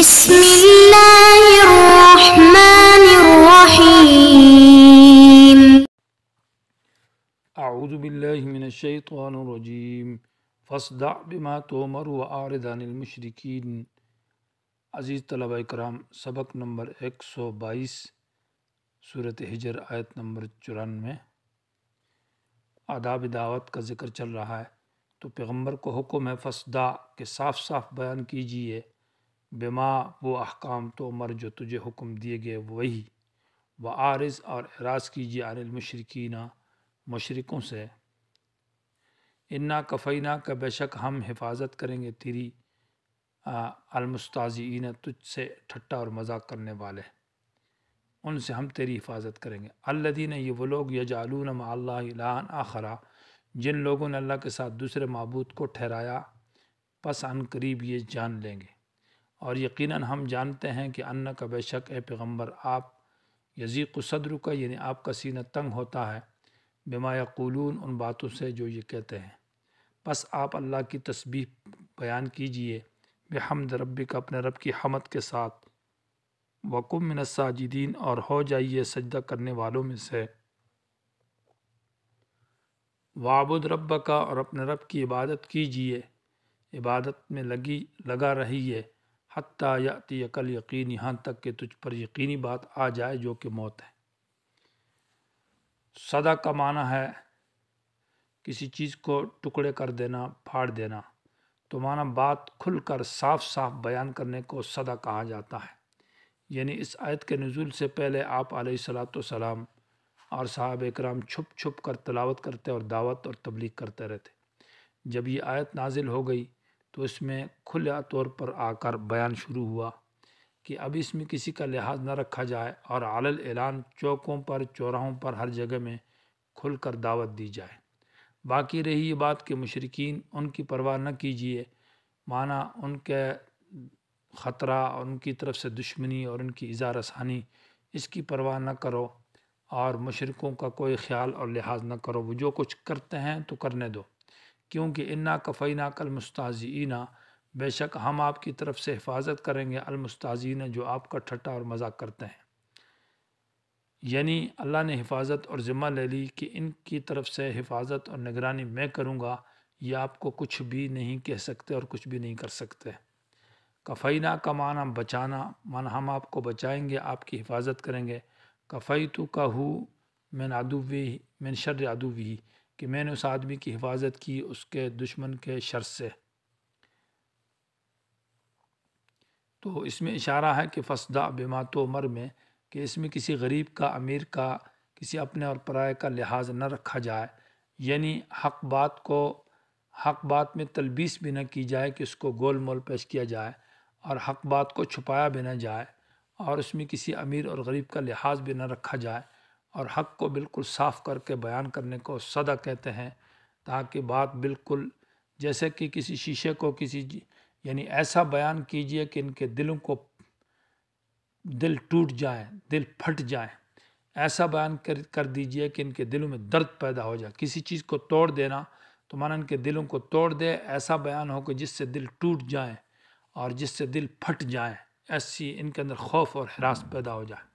بسم اللہ الرحمن الرحیم اعوذ باللہ من الشیطان الرجیم فاصدع بما تؤمر واعرض عن المشرکین۔ عزیز طلبہ کرام، سبق نمبر 122 سورۃ حجر آیت نمبر 94 آداب دعوت کا ذکر چل رہا ہے۔ تو پیغمبر کو حکم ہے فاصدع کہ صاف صاف بیان کیجئے، بما وہ احکام تو عمر جو تجھے حکم دیے گئے وہی، وعارض اور اعراض کیجئے عن المشرکین مشرکوں سے۔ انا کفینا کا بے شک ہم حفاظت کریں گے تیری المستہزئین تجھ سے ٹھٹا اور مذاق کرنے والے، ان سے ہم تیری حفاظت کریں گے۔ الذین یہ وہ لوگ یجعلون مع اللہ الہا آخر جن لوگوں نے اللہ کے ساتھ دوسرے معبود کو ٹھہرایا، پس ان قریب یہ جان لیں گے اور یقیناً ہم جانتے ہیں کہ انک بے شک اے پیغمبر آپ یضیق صدرک یعنی آپ کا سینہ تنگ ہوتا ہے، بما یقولون ان باتوں سے جو یہ کہتے ہیں، پس آپ اللہ کی تسبیح بیان کیجئے بحمد ربک اپنے رب کی حمد کے ساتھ، وکن من الساجدین اور ہو جائیے سجدہ کرنے والوں میں سے، وعبد ربک اور اپنے رب کی عبادت کیجئے، عبادت میں لگا رہیے، حتیٰ یأتیک الیقین یہاں تک کہ تجھ پر یقینی بات آ جائے جو کہ موت ہے۔ صدع کا معنی ہے کسی چیز کو ٹکڑے کر دینا، پھاڑ دینا، تو معنی بات کھل کر صاف صاف بیان کرنے کو صدع کہا جاتا ہے۔ یعنی اس آیت کے نزول سے پہلے آپ علیہ السلام اور صحابہ اکرام چھپ چھپ کر تلاوت کرتے اور دعوت اور تبلیغ کرتے رہتے۔ جب یہ آیت نازل ہو گئی تو اس میں کھلا طور پر آ کر بیان شروع ہوا کہ اب اس میں کسی کا لحاظ نہ رکھا جائے اور علی الاعلان چوکوں پر، چوراہوں پر، ہر جگہ میں کھل کر دعوت دی جائے۔ باقی رہی یہ بات کہ مشرکین ان کی پرواہ نہ کیجیے، معنی ان کے خطرہ اور ان کی طرف سے دشمنی اور ان کی ایذا رسانی اس کی پرواہ نہ کرو، اور مشرکوں کا کوئی خیال اور لحاظ نہ کرو، وہ جو کچھ کرتے ہیں تو کرنے دو، کیونکہ انا کفیناک المستہزئین بے شک ہم آپ کی طرف سے حفاظت کریں گے المستہزئین جو آپ کا ٹھٹا اور مذاق کرتے ہیں۔ یعنی اللہ نے حفاظت اور ذمہ لے لی کہ ان کی طرف سے حفاظت اور نگرانی میں کروں گا، یہ آپ کو کچھ بھی نہیں کہہ سکتے اور کچھ بھی نہیں کر سکتے۔ کفینا کا معنی بچانا، معنی ہم آپ کو بچائیں گے، آپ کی حفاظت کریں گے۔ کفیتک من شر عدوہ کہ میں نے اس آدمی کی حفاظت کی اس کے دشمن کے شر سے۔ تو اس میں اشارہ ہے کہ فاصدع بما تؤمر میں کہ اس میں کسی غریب کا، امیر کا، کسی اپنے اور پرائے کا لحاظ نہ رکھا جائے، یعنی حق بات میں تلبیس بھی نہ کی جائے کہ اس کو گول مول پیش کیا جائے، اور حق بات کو چھپایا بھی نہ جائے، اور اس میں کسی امیر اور غریب کا لحاظ بھی نہ رکھا جائے، اور حق کو بالکل صاف کر کے بیان کرنے کو صدع کہتے ہیں، تاکہ بات بالکل جیسے کہ کسی شیشے کو یعنی ایسا بیان کیجئے کہ ان کے دلوں کو دل ٹوٹ جائیں، دل پھٹ جائیں، ایسا بیان کر دیجئے کہ ان کے دلوں میں درد پیدا ہو جائے۔ کسی چیز کو توڑ دینا تو مانا ان کے دلوں کو توڑ دے، ایسا بیان ہو کہ جس سے دل ٹوٹ جائیں اور جس سے دل پھٹ جائیں، ایسی ان کے اندر خوف اور ہراس پیدا ہو جائے۔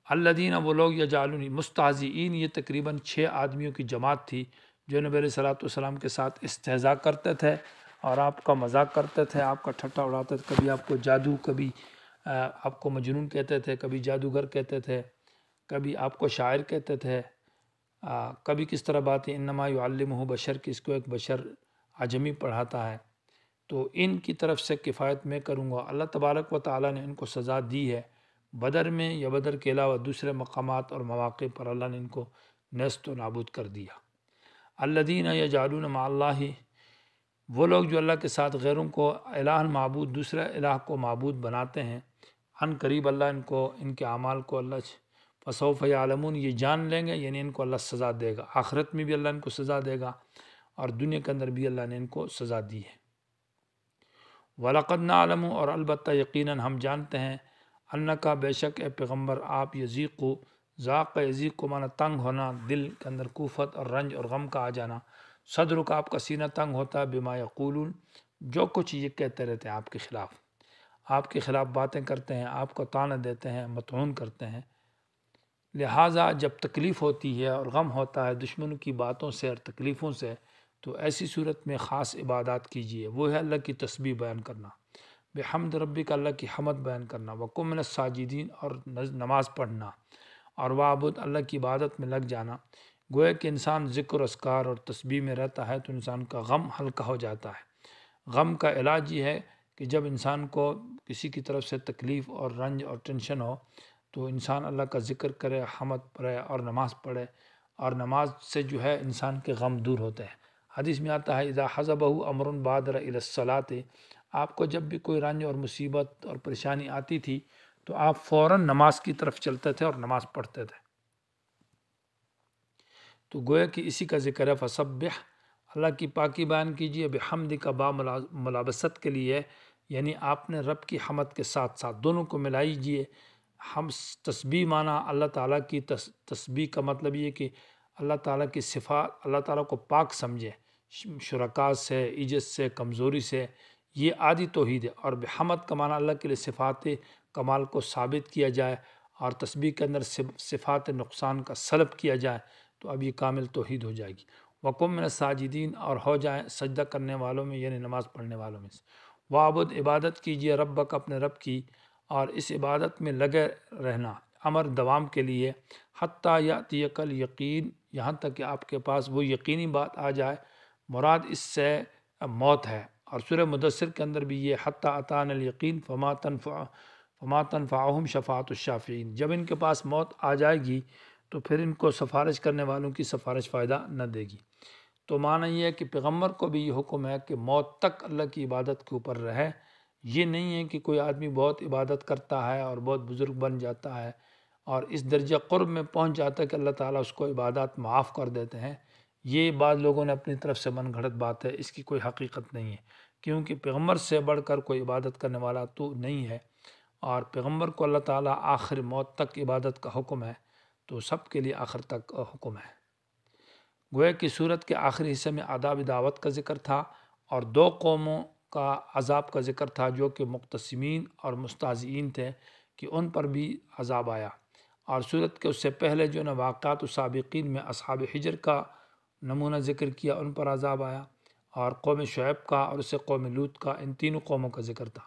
الذین وہ لوگ یجعلون مستہزئین، یہ تقریباً 6 آدمیوں کی جماعت تھی جو نبی علیہ السلام کے ساتھ استہزاء کرتے تھے اور آپ کا مذاق کرتے تھے، آپ کا ٹھٹا اڑاتے تھے، کبھی آپ کو جادو، کبھی آپ کو مجنون کہتے تھے، کبھی جادوگر کہتے تھے، کبھی آپ کو شاعر کہتے تھے، کبھی کس طرح بات ہے انما یعلمہ بشر کہ اس کو ایک بشر عجمی پڑھاتا ہے۔ تو ان کی طرف سے کفایت میں کروں گا۔ اللہ تبارک و تعالیٰ نے ان کو سزا دی ہے بدر میں، یا بدر کے علاوہ دوسرے مقامات اور مواقع پر اللہ نے ان کو نیست و نابود کر دیا۔ الذین یجعلون مع اللہ، وہ لوگ جو اللہ کے ساتھ غیروں کو الہ معبود، دوسرے الہ کو معبود بناتے ہیں، ان قریب اللہ ان کے اعمال کو اللہ فسوف یعلمون یہ جان لیں گے، یعنی ان کو اللہ سزا دے گا، آخرت میں بھی اللہ ان کو سزا دے گا اور دنیا کے اندر بھی اللہ نے ان کو سزا دی ہے۔ وَلَقَدْ نَعْلَمُ اور البتہ یقیناً ہم جانتے ہیں، انکا بے شک اے پیغمبر آپ یضیق ذاق یضیق کو مانا تنگ ہونا، دل کے اندر کوفت اور رنج اور غم کا آ جانا، صدر کا آپ کا سینہ تنگ ہوتا ہے، بما یقولون جو کچھ یہ کہتے رہتے ہیں آپ کے خلاف۔ آپ کے خلاف باتیں کرتے ہیں، آپ کو طعنہ دیتے ہیں، مطعون کرتے ہیں۔ لہٰذا جب تکلیف ہوتی ہے اور غم ہوتا ہے دشمنوں کی باتوں سے اور تکلیفوں سے، تو ایسی صورت میں خاص عبادات کیجیے، وہ ہے اللہ کی تسبیح بیان کرنا، بحمد ربی کا اللہ کی حمد بیان کرنا، وقم من الساجدین اور نماز پڑھنا، اور وعبد اللہ کی عبادت میں لگ جانا۔ گویا کہ انسان ذکر اذکار اور تسبیح میں رہتا ہے تو انسان کا غم ہلکا ہو جاتا ہے۔ غم کا علاج یہ ہے کہ جب انسان کو کسی کی طرف سے تکلیف اور رنج اور ٹینشن ہو تو انسان اللہ کا ذکر کرے، حمد پڑھے اور نماز پڑھے، اور نماز سے جو ہے انسان کے غم دور ہوتے ہیں۔ حدیث میں آتا ہے اذا حزبہ امر بادر الی الصلاۃ، آپ کو جب بھی کوئی رنج اور مصیبت اور پریشانی آتی تھی تو آپ فوراً نماز کی طرف چلتے تھے اور نماز پڑھتے تھے۔ تو گویا کہ اسی کا ذکر ہے فسبح، اللہ کی پاکی بیان کیجیے، بحمد کا با ملابست کے لیے، یعنی آپ نے رب کی حمد کے ساتھ ساتھ دونوں کو ملائیے۔ ہم تسبیح مانا اللہ تعالیٰ کی تسبیح کا مطلب یہ کہ اللہ تعالیٰ کی صفات، اللہ تعالیٰ کو پاک سمجھے شرکاء سے، عجز سے، کمزوری سے، یہ عادی توحید ہے۔ اور بحمد کا معنی اللہ کے لیے صفات کمال کو ثابت کیا جائے اور تسبیح کے اندر صفات نقصان کا سلب کیا جائے، تو اب یہ کامل توحید ہو جائے گی۔ وقم من الساجدین، اور ہو جائیں سجدہ کرنے والوں میں، یعنی نماز پڑھنے والوں میں سے۔ وعبد، عبادت کیجیے، ربک، اپنے رب کی، اور اس عبادت میں لگے رہنا، امر دوام کے لیے، حتیٰ یأتیک الیقین، یہاں تک کہ آپ کے پاس وہ یقینی بات آ جائے۔ مراد اس سے موت ہے، اور سورہ مدثر کے اندر بھی یہ حتیٰ اتانا الیقین فما تنفعہم شفاعۃ الشافعین، جب ان کے پاس موت آ جائے گی تو پھر ان کو سفارش کرنے والوں کی سفارش فائدہ نہ دے گی۔ تو معنی یہ ہے کہ پیغمبر کو بھی یہ حکم ہے کہ موت تک اللہ کی عبادت کے اوپر رہے۔ یہ نہیں ہے کہ کوئی آدمی بہت عبادت کرتا ہے اور بہت بزرگ بن جاتا ہے اور اس درجہ قرب میں پہنچ جاتا ہے کہ اللہ تعالیٰ اس کو عبادات معاف کر دیتے ہیں۔ یہ بعض لوگوں نے اپنی طرف سے من گھڑت بات ہے، اس کی کوئی حقیقت نہیں ہے، کیونکہ پیغمبر سے بڑھ کر کوئی عبادت کرنے والا تو نہیں ہے، اور پیغمبر کو اللہ تعالیٰ آخر موت تک عبادت کا حکم ہے، تو سب کے لیے آخر تک حکم ہے۔ گویا کہ صورت کے آخری حصے میں آداب دعوت کا ذکر تھا، اور دو قوموں کا عذاب کا ذکر تھا جو کہ مقتسمین اور مستہزئین تھے، کہ ان پر بھی عذاب آیا۔ اور صورت کے اس سے پہلے جو واقعات و سابقین میں اصحاب حجر کا نمونہ ذکر کیا، ان پر عذاب آیا، اور قوم شعیب کا، اور اس سے قوم لوط کا، ان تینوں قوموں کا ذکر تھا۔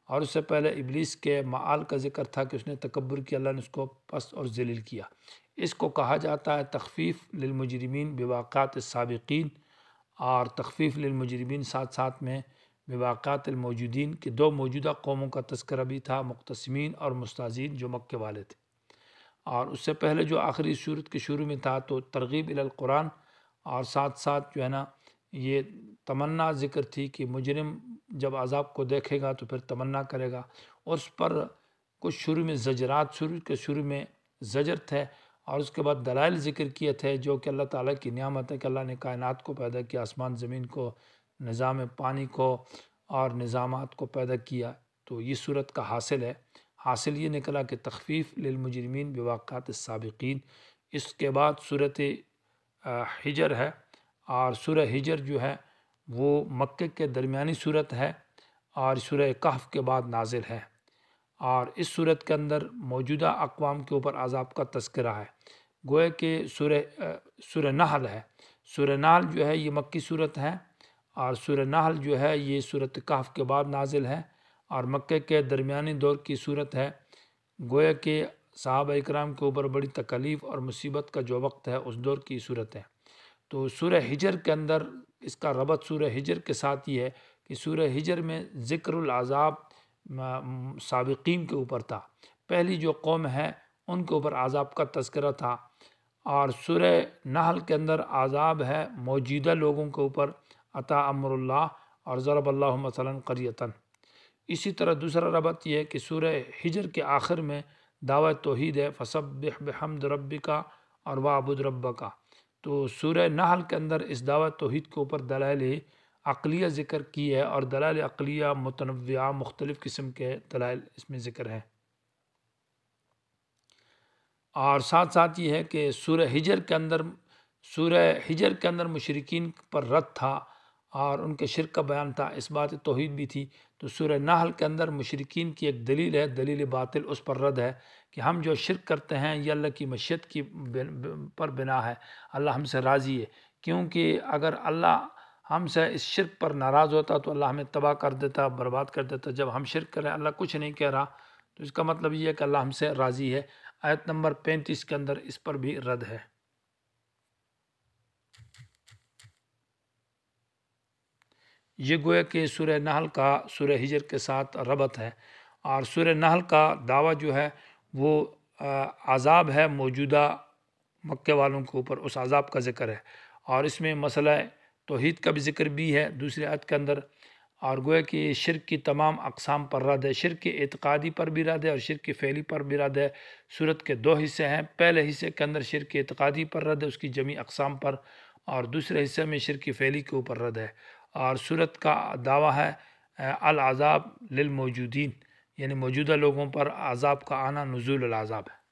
اور اس سے پہلے ابلیس کے معال کا ذکر تھا کہ اس نے تکبر کیا، اللہ نے اس کو پست اور ذلیل کیا۔ اس کو کہا جاتا ہے تخفیف للمجرمین بواقعات السابقین، اور تخفیف للمجرمین ساتھ ساتھ میں بواقعات الموجودین، کہ دو موجودہ قوموں کا تذکرہ بھی تھا، مقتسمین اور مستہزئین، جو مکے والے تھے۔ اور اس سے پہلے جو آخری صورت کے شروع میں تھا تو ترغیب الی القرآن، اور ساتھ ساتھ جو ہے نا یہ تمنا ذکر تھی کہ مجرم جب عذاب کو دیکھے گا تو پھر تمنا کرے گا، اور اس پر کچھ شروع میں زجرات، شروع میں زجر تھے، اور اس کے بعد دلائل ذکر کیے تھے جو کہ اللہ تعالیٰ کی نعمت ہے کہ اللہ نے کائنات کو پیدا کیا، آسمان زمین کو، نظام پانی کو اور نظامات کو پیدا کیا۔ تو یہ صورت کا حاصل ہے، حاصل یہ نکلا کہ تخفیف للمجرمین بواقعات السابقین۔ اس کے بعد صورت حجر ہے، اور سورہ حجر جو ہے وہ مکے کے درمیانی صورت ہے، اور سورہ کہف کے بعد نازل ہے، اور اس صورت کے اندر موجودہ اقوام کے اوپر عذاب کا تذکرہ ہے۔ گویا کہ سورہ نحل ہے، سورہ نحل جو ہے یہ مکی صورت ہے، اور سورہ نحل جو ہے یہ سورۃ کہف کے بعد نازل ہے، اور مکے کے درمیانی دور کی صورت ہے۔ گویا کہ صحابہ اکرام کے اوپر بڑی تکلیف اور مصیبت کا جو وقت ہے اس دور کی صورت ہے۔ تو سورہ حجر کے اندر اس کا ربط سورہ حجر کے ساتھ یہ ہے کہ سورہ حجر میں ذکر العذاب سابقین کے اوپر تھا، پہلی جو قوم ہے ان کے اوپر عذاب کا تذکرہ تھا، اور سورہ نحل کے اندر عذاب ہے موجودہ لوگوں کے اوپر، عطا امر اللہ اور ضرب اللہ مثلا قریۃ۔ اسی طرح دوسرا ربط یہ ہے کہ سورہ حجر کے آخر میں دعوت توحید ہے، فسبح بحمد ربک اور وعبد ربک۔ تو سورہ نحل کے اندر اس دعوت توحید کے اوپر دلائل عقلیہ ذکر کی ہے، اور دلائل عقلیہ متنوعہ، مختلف قسم کے دلائل اس میں ذکر ہیں۔ اور ساتھ ساتھ یہ ہے کہ سورہ حجر کے اندر مشرکین پر رد تھا، اور ان کے شرک کا بیان تھا، اس بات توحید بھی تھی۔ تو سورہ نحل کے اندر مشرکین کی ایک دلیل ہے، دلیل باطل، اس پر رد ہے کہ ہم جو شرک کرتے ہیں یہ اللہ کی مشیت کی پر بنا ہے، اللہ ہم سے راضی ہے، کیونکہ اگر اللہ ہم سے اس شرک پر ناراض ہوتا تو اللہ ہمیں تباہ کر دیتا، برباد کر دیتا۔ جب ہم شرک کریں اللہ کچھ نہیں کہہ رہا، تو اس کا مطلب یہ ہے کہ اللہ ہم سے راضی ہے۔ آیت نمبر 35 کے اندر اس پر بھی رد ہے۔ یہ گویا کہ سورہ نحل کا سورہ ہجر کے ساتھ ربط ہے، اور سورہ نحل کا دعویٰ جو ہے وہ عذاب ہے موجودہ مکے والوں کے اوپر، اس عذاب کا ذکر ہے، اور اس میں مسئلہ توحید کا بھی ذکر بھی ہے دوسری آیت کے اندر، اور گویا کہ شرک کی تمام اقسام پر رد ہے، شرک اعتقادی پر بھی رد ہے اور شرک فعلی پر بھی رد ہے۔ صورت کے دو حصے ہیں، پہلے حصے کے اندر شرک اعتقادی پر رد ہے اس کی جمیع اقسام پر، اور دوسرے حصے میں شرک فعلی کے اوپر رد ہے۔ اور صورت کا دعویٰ ہے العذاب للموجودین، یعنی موجودہ لوگوں پر عذاب کا آنا، نزول العذاب ہے۔